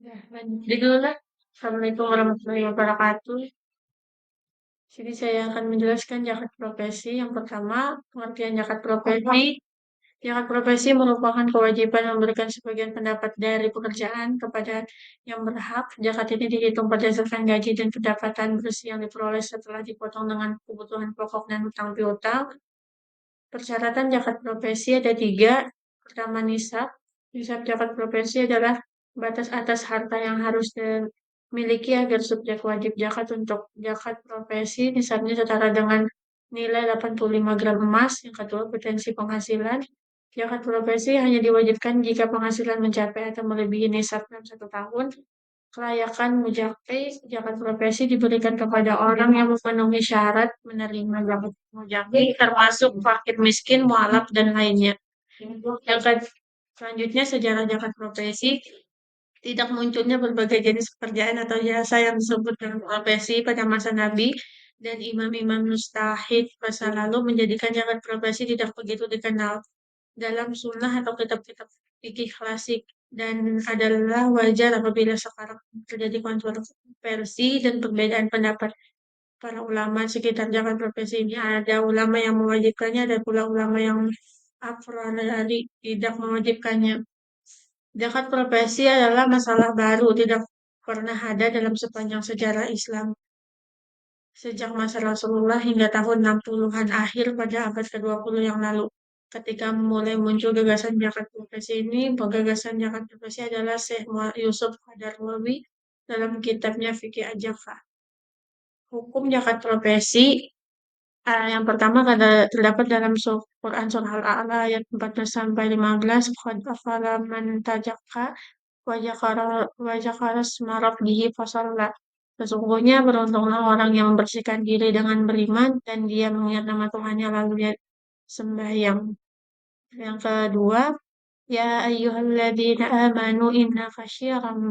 Ya, lanjut dulu lah. Assalamualaikum warahmatullahi wabarakatuh. Jadi saya akan menjelaskan zakat profesi. Yang pertama, pengertian zakat profesi. Zakat profesi merupakan kewajiban memberikan sebagian pendapat dari pekerjaan kepada yang berhak. Zakat ini dihitung berdasarkan gaji dan pendapatan bersih yang diperoleh setelah dipotong dengan kebutuhan pokok dan hutang piutang. Persyaratan zakat profesi ada tiga. Pertama, nisab. Nisab zakat profesi adalah batas atas harta yang harus dimiliki agar subjek wajib zakat untuk zakat profesi. Nisabnya setara dengan nilai 85 gram emas. Yang kedua, potensi penghasilan. Zakat profesi hanya diwajibkan jika penghasilan mencapai atau melebihi nisab dalam 1 tahun. Kelayakan mujaki, zakat profesi diberikan kepada orang yang memenuhi syarat menerima zakat mujaki, termasuk fakir miskin, mualaf, dan lainnya. Selanjutnya, sejarah zakat profesi. Tidak munculnya berbagai jenis pekerjaan atau jasa yang disebut dengan profesi pada masa Nabi dan imam-imam mustahid masa lalu menjadikan zakat profesi tidak begitu dikenal dalam sunnah atau kitab-kitab fikih klasik, dan adalah wajar apabila sekarang terjadi kontroversi dan perbedaan pendapat para ulama sekitar zakat profesi ini. Ada ulama yang mewajibkannya, ada pula ulama yang apriori tidak mewajibkannya. Zakat profesi adalah masalah baru, tidak pernah ada dalam sepanjang sejarah Islam. Sejak masa Rasulullah hingga tahun 60-an akhir pada abad ke-20 yang lalu. Ketika mulai muncul gagasan zakat profesi ini, gagasan zakat profesi adalah Syekh Yusuf Qadarlawi dalam kitabnya Fikih Ajafa. Hukum zakat profesi yang pertama terdapat dalam Quran surah Al-A'la ayat 14 sampai 15. Qad afala man tajaqqa wa zakara isma rabbih fasalla. Sesungguhnya beruntunglah orang yang membersihkan diri dengan beriman dan dia mengingat nama Tuhannya lalu dia sembahyang. Yang kedua, ya ayyuhalladzina amanu inna kasyiran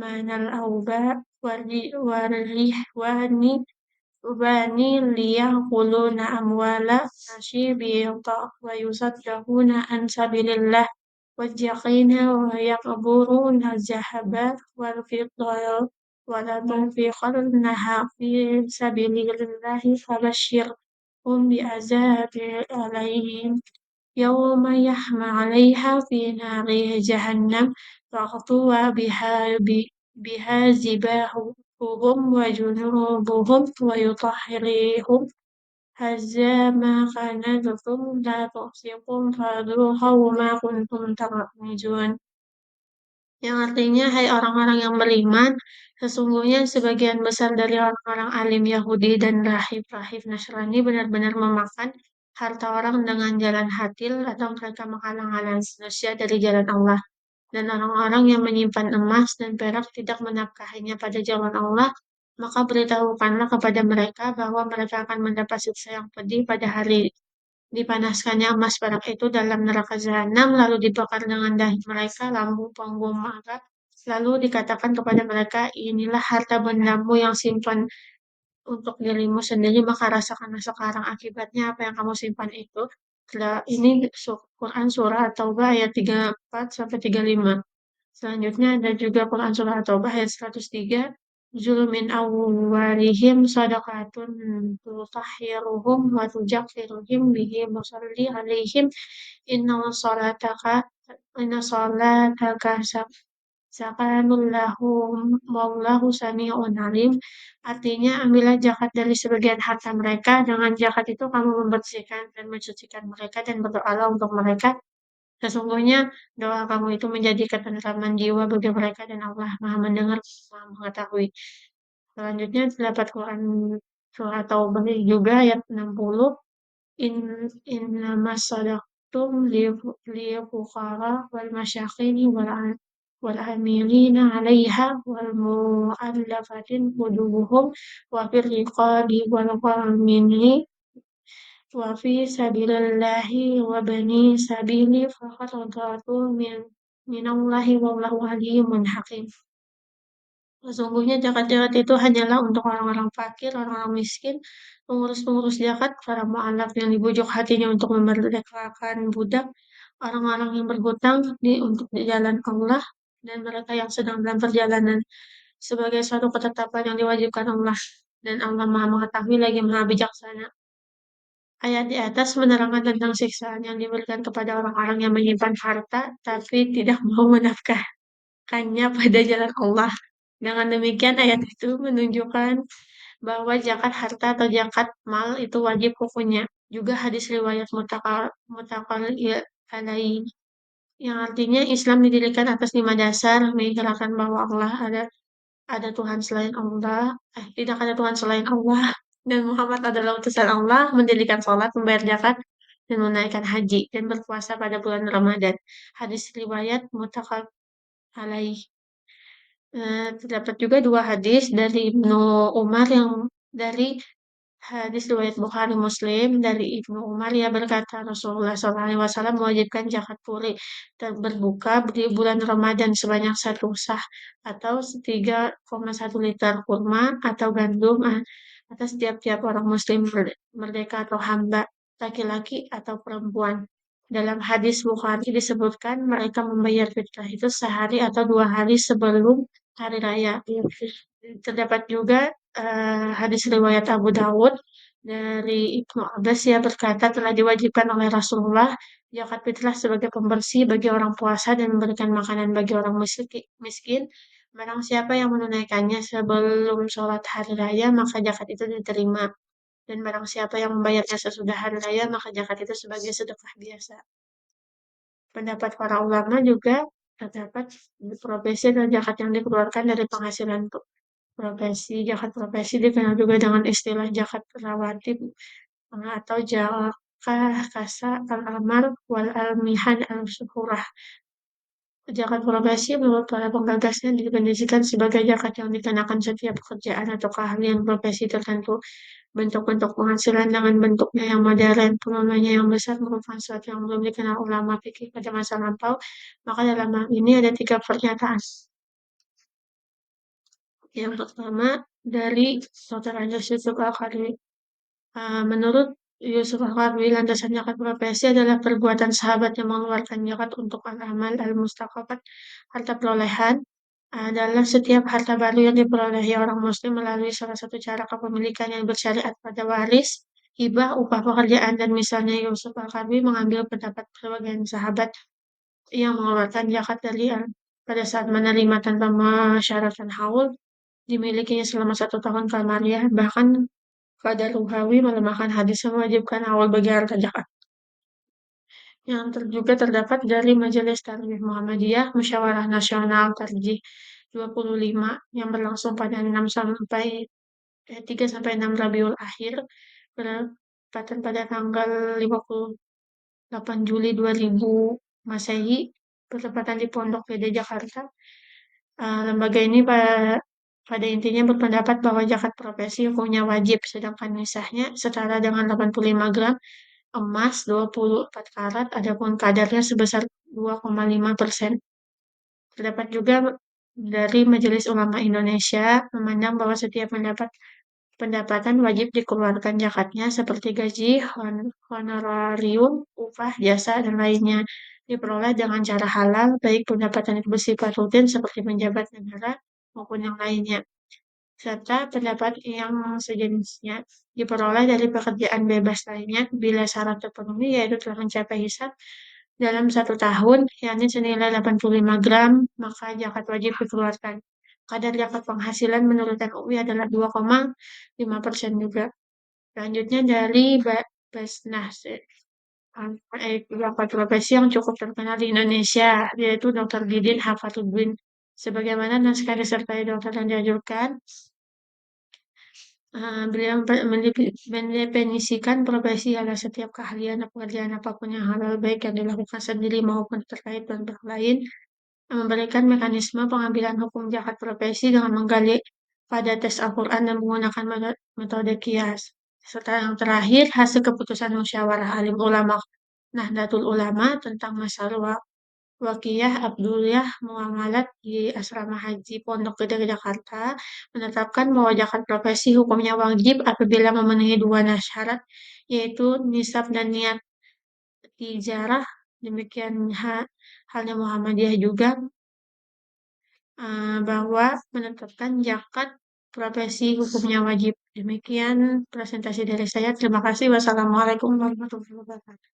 manal auba warihwani ubani liyaquluna amwala nasi biyata wa yusaddaquna an sabilillah wajaqina wa yaqburuna zahaba wal fiddal wa la tunfiqannaha fi sabilillahi fabashshirhum bi'azabi alaihim yawma yahma 'alaiha fi nari jahannam faqtuwa biha zibahuhum wa junubuhum wa yutahhirihum hadza ma kanaztum la tuhsikum fadruha wa ma kuntum taknizun. Yang artinya, hai orang-orang yang beriman, sesungguhnya sebagian besar dari orang-orang alim Yahudi dan rahib-rahib Nasrani benar-benar memakan harta orang dengan jalan hatil atau mereka menghalang-halangi manusia dari jalan Allah. Dan orang-orang yang menyimpan emas dan perak tidak menafkahinya pada jalan Allah, maka beritahukanlah kepada mereka bahwa mereka akan mendapat siksa yang pedih pada hari dipanaskannya emas perak itu dalam neraka jahanam, lalu dibakar dengan dahi mereka lambung punggung mereka. Lalu dikatakan kepada mereka, inilah harta bendamu yang simpan untuk dirimu sendiri, maka rasakanlah sekarang akibatnya apa yang kamu simpan itu. Ini Quran Surah At-Taubah ayat 34 sampai 35. Selanjutnya ada juga Quran Surah At-Taubah ayat 103. Zulmin awwalihim sadaqatun tutahhiruhum wa tujakfiruhum bihi musalli alaihim inna salataka inna salataka sakanun lahum wallahu sami'un alim. Artinya, ambillah zakat dari sebagian harta mereka. Dengan zakat itu kamu membersihkan dan mensucikan mereka dan berdoalah untuk mereka. Sesungguhnya doa kamu itu menjadi ketentraman jiwa bagi mereka dan Allah Maha mendengar, Maha mengetahui. Selanjutnya terdapat Quran surah Taubah juga ayat 60. In innamas sadaqtum lifuqara wal masyakin wal amilina 'alaiha wal mu'allafatin qulubuhum wa fir riqabi wal ghamini wa fi sabilillahi wa bani sabili faqad minallahi wallahu alimun hakim. Sesungguhnya zakat-zakat itu hanyalah untuk orang-orang fakir, orang-orang miskin, pengurus-pengurus zakat, para mu'alaf yang dibujuk hatinya untuk memerdekakan budak, orang-orang yang berhutang untuk di jalan Allah, dan mereka yang sedang dalam perjalanan sebagai suatu ketetapan yang diwajibkan Allah dan Allah Maha Mengetahui lagi Maha Bijaksana. Ayat di atas menerangkan tentang siksaan yang diberikan kepada orang-orang yang menyimpan harta tapi tidak mau menafkahkannya pada jalan Allah. Dengan demikian ayat itu menunjukkan bahwa zakat harta atau zakat mal itu wajib hukumnya. Juga hadis riwayat mutakal alaihi yang artinya Islam didirikan atas 5 dasar, mengikrar bahwa ada Tuhan selain Allah, tidak ada Tuhan selain Allah, dan Muhammad adalah utusan Allah, mendirikan sholat, membayar zakat, dan menunaikan haji, dan berpuasa pada bulan Ramadan. Hadis riwayat mutakal alaih. Terdapat juga 2 hadis dari Ibnu Umar yang dari hadis riwayat Bukhari Muslim dari Ibnu Umar ia berkata Rasulullah SAW mewajibkan zakat puri dan berbuka di bulan Ramadan sebanyak 1 sah atau 3,1 liter kurma atau gandum atas tiap-tiap orang Muslim merdeka atau hamba laki-laki atau perempuan. Dalam hadis Bukhari disebutkan mereka membayar fitrah itu sehari atau 2 hari sebelum hari raya. Terdapat juga hadis riwayat Abu Dawud dari Ibnu Abbas yang berkata telah diwajibkan oleh Rasulullah zakat fitrah sebagai pembersih bagi orang puasa dan memberikan makanan bagi orang miskin. Barang siapa yang menunaikannya sebelum sholat hari raya, maka zakat itu diterima. Dan barang siapa yang membayarnya sesudah hari raya, maka zakat itu sebagai sedekah biasa. Pendapat para ulama juga terdapat profesi dan zakat yang dikeluarkan dari penghasilan profesi. Zakat profesi dikenal juga dengan istilah zakat rawatib atau zakah kasa al-amar wal al-mihan al-suhurah. Zakat profesi menurut para penggagasnya didefinisikan sebagai zakat yang dikenakan setiap pekerjaan atau keahlian profesi tertentu. Bentuk-bentuk penghasilan dengan bentuknya yang modern, volumenya yang besar merupakan sesuatu yang belum dikenal ulama fikih pada masa lampau. Maka dalam hal ini ada 3 pernyataan. Yang pertama dari Dr. Anjas Yusuf Al-Qarni. Menurut Yusuf Al-Qarni, landasan zakat profesi adalah perbuatan sahabat yang mengeluarkan zakat untuk al-amal al-mustaqabat, harta perolehan, adalah setiap harta baru yang diperolehi orang muslim melalui salah satu cara kepemilikan yang bersyariat pada waris, hibah, upah pekerjaan, dan misalnya Yusuf Al-Qarni mengambil pendapat sebagian sahabat yang mengeluarkan zakat dari pada saat menerima tanpa mensyaratkan haul, dimilikinya selama 1 tahun kamariah, bahkan pada Ruhawi melemahkan hadis yang mewajibkan haul bagi harta zakat. Yang juga terdapat dari Majelis Tarjih Muhammadiyah Musyawarah Nasional Tarjih 25 yang berlangsung pada 3 sampai 6 Rabiul Akhir bertepatan pada tanggal 58 Juli 2000 Masehi bertepatan di Pondok Gede Jakarta. Lembaga ini pada intinya berpendapat bahwa zakat profesi hukumnya wajib, sedangkan nisahnya setara dengan 85 gram emas 24 karat, adapun kadarnya sebesar 2,5%. Terdapat juga dari Majelis Ulama Indonesia memandang bahwa setiap pendapatan wajib dikeluarkan zakatnya seperti gaji, honorarium, upah, jasa, dan lainnya diperoleh dengan cara halal, baik pendapatan itu bersifat rutin seperti menjabat negara maupun yang lainnya. Serta pendapat yang sejenisnya diperoleh dari pekerjaan bebas lainnya bila syarat terpenuhi yaitu telah mencapai hisab dalam 1 tahun, yakni senilai 85 gram, maka zakat wajib dikeluarkan. Kadar zakat penghasilan menurut MUI adalah 2,5% juga. Selanjutnya dari Basnas, zakat profesi yang cukup terkenal di Indonesia, yaitu Dr. Didin Hafaduddin. Sebagaimana naskah disertai dokter yang diajukan, beliau mendefinisikan profesi adalah setiap keahlian atau pekerjaan apapun yang halal baik yang dilakukan sendiri maupun terkait dengan pihak lain, memberikan mekanisme pengambilan hukum zakat profesi dengan menggali pada tes Al-Quran dan menggunakan metode kias. Serta yang terakhir, hasil keputusan musyawarah alim ulama Nahdlatul Ulama tentang masalah Wakiyah Abdullah Muamalat di Asrama Haji Pondok Gede Jakarta menetapkan bahwa zakat profesi hukumnya wajib apabila memenuhi 2 syarat, yaitu nisab dan niat tijarah. Demikian halnya Muhammadiyah juga bahwa menetapkan zakat profesi hukumnya wajib. Demikian presentasi dari saya. Terima kasih. Wassalamualaikum warahmatullahi wabarakatuh.